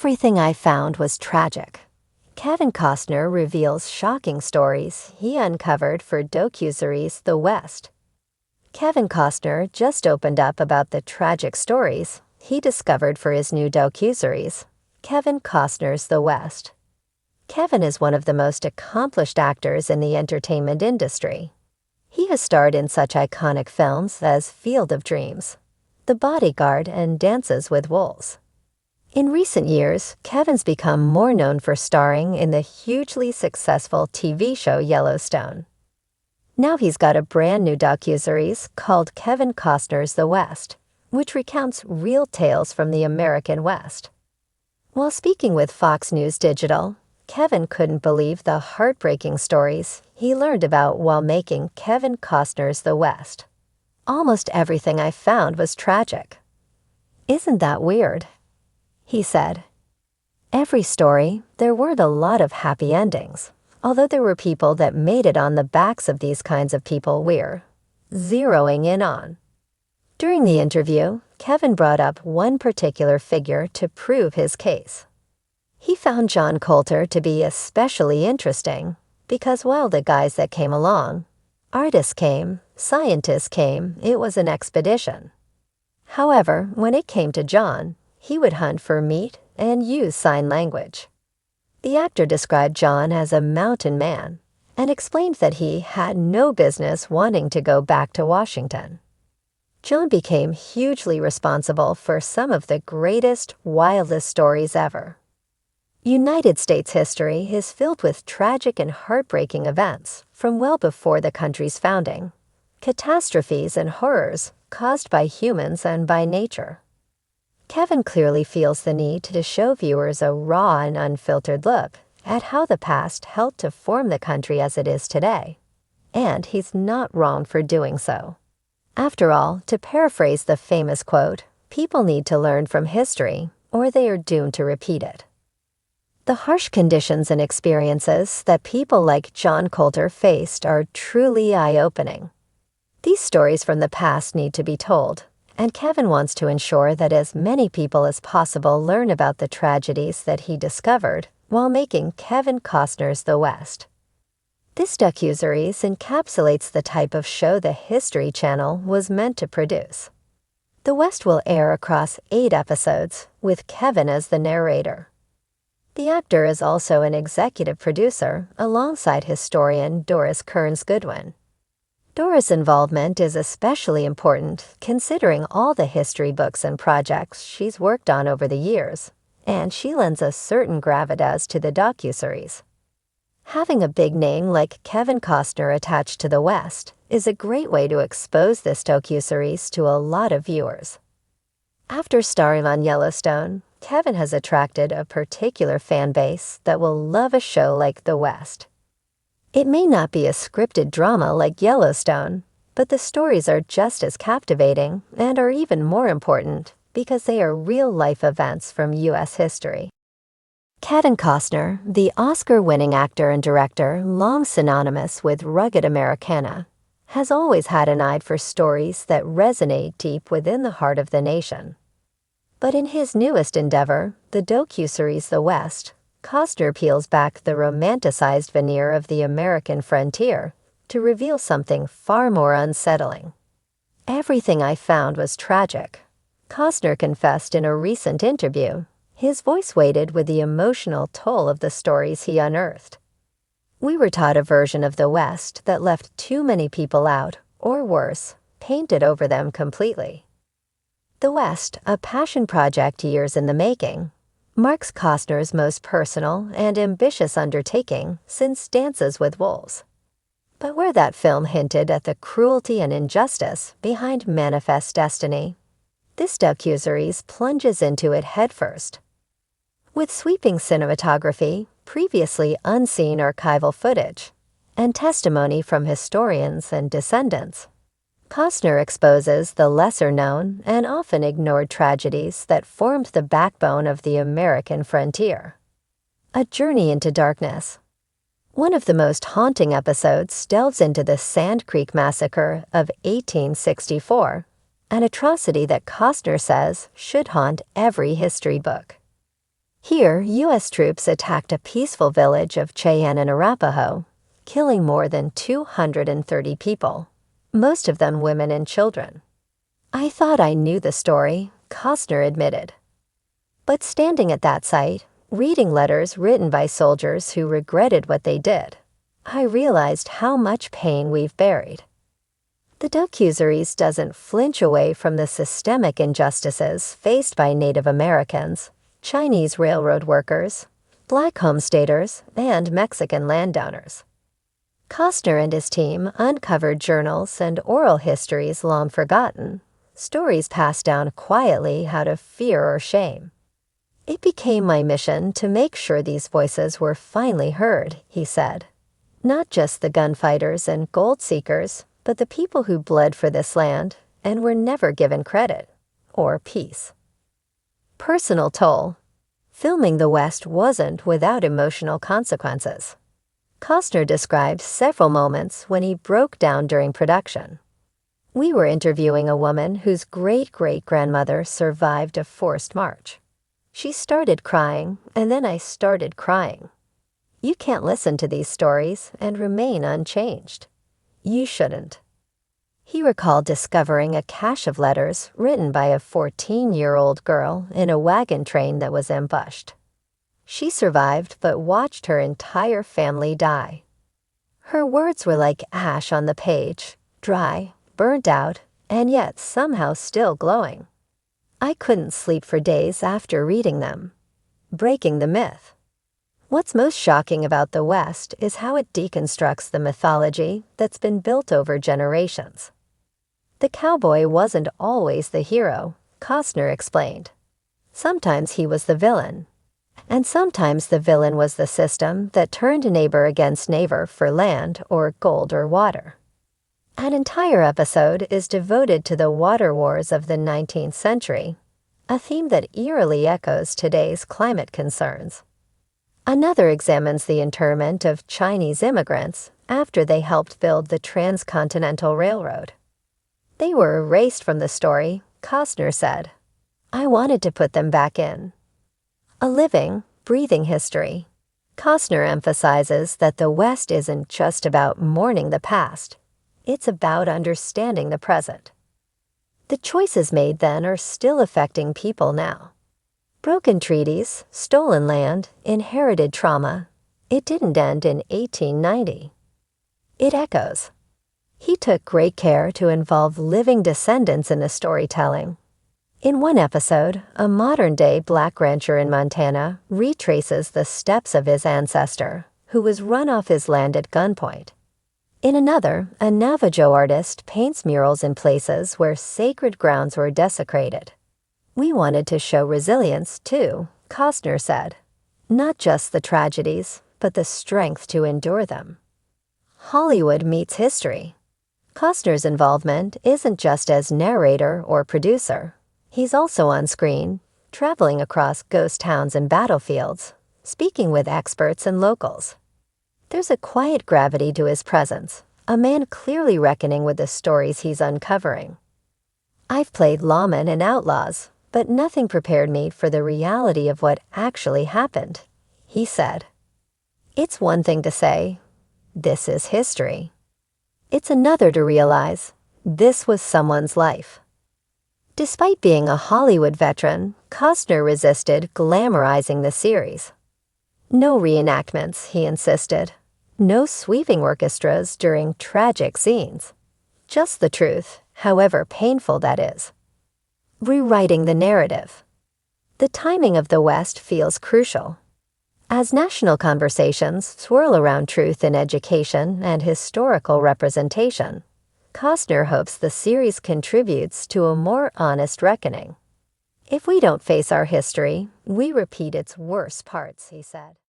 Everything I found was tragic. Kevin Costner reveals shocking stories he uncovered for Docuseries The West. Kevin Costner just opened up about the tragic stories he discovered for his new docuseries, Kevin Costner's The West. Kevin is one of the most accomplished actors in the entertainment industry. He has starred in such iconic films as Field of Dreams, The Bodyguard, and Dances with Wolves. In recent years, Kevin's become more known for starring in the hugely successful TV show Yellowstone. Now he's got a brand new docuseries called Kevin Costner's The West, which recounts real tales from the American West. While speaking with Fox News Digital, Kevin couldn't believe the heartbreaking stories he learned about while making Kevin Costner's The West. Almost everything I found was tragic. Isn't that weird? He said. Every story, there weren't a lot of happy endings, although there were people that made it on the backs of these kinds of people we're zeroing in on. During the interview, Kevin brought up one particular figure to prove his case. He found John Coulter to be especially interesting because while the guys that came along, artists came, scientists came, it was an expedition. However, when it came to John, he would hunt for meat and use sign language. The actor described John as a mountain man and explained that he had no business wanting to go back to Washington. John became hugely responsible for some of the greatest, wildest stories ever. United States history is filled with tragic and heartbreaking events from well before the country's founding, catastrophes and horrors caused by humans and by nature. Kevin clearly feels the need to show viewers a raw and unfiltered look at how the past helped to form the country as it is today, and he's not wrong for doing so. After all, to paraphrase the famous quote, people need to learn from history or they are doomed to repeat it. The harsh conditions and experiences that people like John Coulter faced are truly eye-opening. These stories from the past need to be told, and Kevin wants to ensure that as many people as possible learn about the tragedies that he discovered while making Kevin Costner's The West. This docuseries encapsulates the type of show the History Channel was meant to produce. The West will air across 8 episodes, with Kevin as the narrator. The actor is also an executive producer alongside historian Doris Kearns Goodwin. Doris' involvement is especially important considering all the history books and projects she's worked on over the years, and she lends a certain gravitas to the docuseries. Having a big name like Kevin Costner attached to the West is a great way to expose this docuseries to a lot of viewers. After starring on Yellowstone, Kevin has attracted a particular fan base that will love a show like The West. It may not be a scripted drama like Yellowstone, but the stories are just as captivating and are even more important because they are real-life events from U.S. history. Kevin Costner, the Oscar-winning actor and director long synonymous with rugged Americana, has always had an eye for stories that resonate deep within the heart of the nation. But in his newest endeavor, the docuseries The West, Costner peels back the romanticized veneer of the American frontier to reveal something far more unsettling. Everything I found was tragic, Costner confessed in a recent interview, his voice weighted with the emotional toll of the stories he unearthed. We were taught a version of the West that left too many people out, or worse, painted over them completely. The West, a passion project years in the making, marks Costner's most personal and ambitious undertaking since Dances with Wolves. But where that film hinted at the cruelty and injustice behind Manifest Destiny, this docuseries plunges into it headfirst. With sweeping cinematography, previously unseen archival footage, and testimony from historians and descendants, Costner exposes the lesser-known and often ignored tragedies that formed the backbone of the American frontier. A journey into darkness. One of the most haunting episodes delves into the Sand Creek Massacre of 1864, an atrocity that Costner says should haunt every history book. Here, U.S. troops attacked a peaceful village of Cheyenne and Arapaho, killing more than 230 people, most of them women and children. I thought I knew the story, Costner admitted. But standing at that site, reading letters written by soldiers who regretted what they did, I realized how much pain we've buried. The Docuseries doesn't flinch away from the systemic injustices faced by Native Americans, Chinese railroad workers, Black homesteaders, and Mexican landowners. Costner and his team uncovered journals and oral histories long forgotten, stories passed down quietly out of fear or shame. It became my mission to make sure these voices were finally heard, he said. Not just the gunfighters and gold seekers, but the people who bled for this land and were never given credit or peace. Personal toll. Filming the West wasn't without emotional consequences. Costner described several moments when he broke down during production. We were interviewing a woman whose great-great-grandmother survived a forced march. She started crying, and then I started crying. You can't listen to these stories and remain unchanged. You shouldn't. He recalled discovering a cache of letters written by a 14-year-old girl in a wagon train that was ambushed. She survived but watched her entire family die. Her words were like ash on the page, dry, burnt out, and yet somehow still glowing. I couldn't sleep for days after reading them. Breaking the myth. What's most shocking about the West is how it deconstructs the mythology that's been built over generations. The cowboy wasn't always the hero, Costner explained. Sometimes he was the villain. And sometimes the villain was the system that turned neighbor against neighbor for land or gold or water. An entire episode is devoted to the water wars of the 19th century, a theme that eerily echoes today's climate concerns. Another examines the internment of Chinese immigrants after they helped build the Transcontinental Railroad. They were erased from the story, Costner said. I wanted to put them back in. A living, breathing history. Costner emphasizes that the West isn't just about mourning the past. It's about understanding the present. The choices made then are still affecting people now. Broken treaties, stolen land, inherited trauma. It didn't end in 1890. It echoes. He took great care to involve living descendants in the storytelling. In one episode, a modern-day black rancher in Montana retraces the steps of his ancestor, who was run off his land at gunpoint. In another, a Navajo artist paints murals in places where sacred grounds were desecrated. We wanted to show resilience, too, Costner said. Not just the tragedies, but the strength to endure them. Hollywood meets history. Costner's involvement isn't just as narrator or producer. He's also on screen, traveling across ghost towns and battlefields, speaking with experts and locals. There's a quiet gravity to his presence, a man clearly reckoning with the stories he's uncovering. I've played lawmen and outlaws, but nothing prepared me for the reality of what actually happened, he said. It's one thing to say, this is history. It's another to realize, this was someone's life. Despite being a Hollywood veteran, Costner resisted glamorizing the series. No reenactments, he insisted. No sweeping orchestras during tragic scenes. Just the truth, however painful that is. Rewriting the narrative. The timing of the West feels crucial. As national conversations swirl around truth in education and historical representation, Costner hopes the series contributes to a more honest reckoning. If we don't face our history, we repeat its worst parts, he said.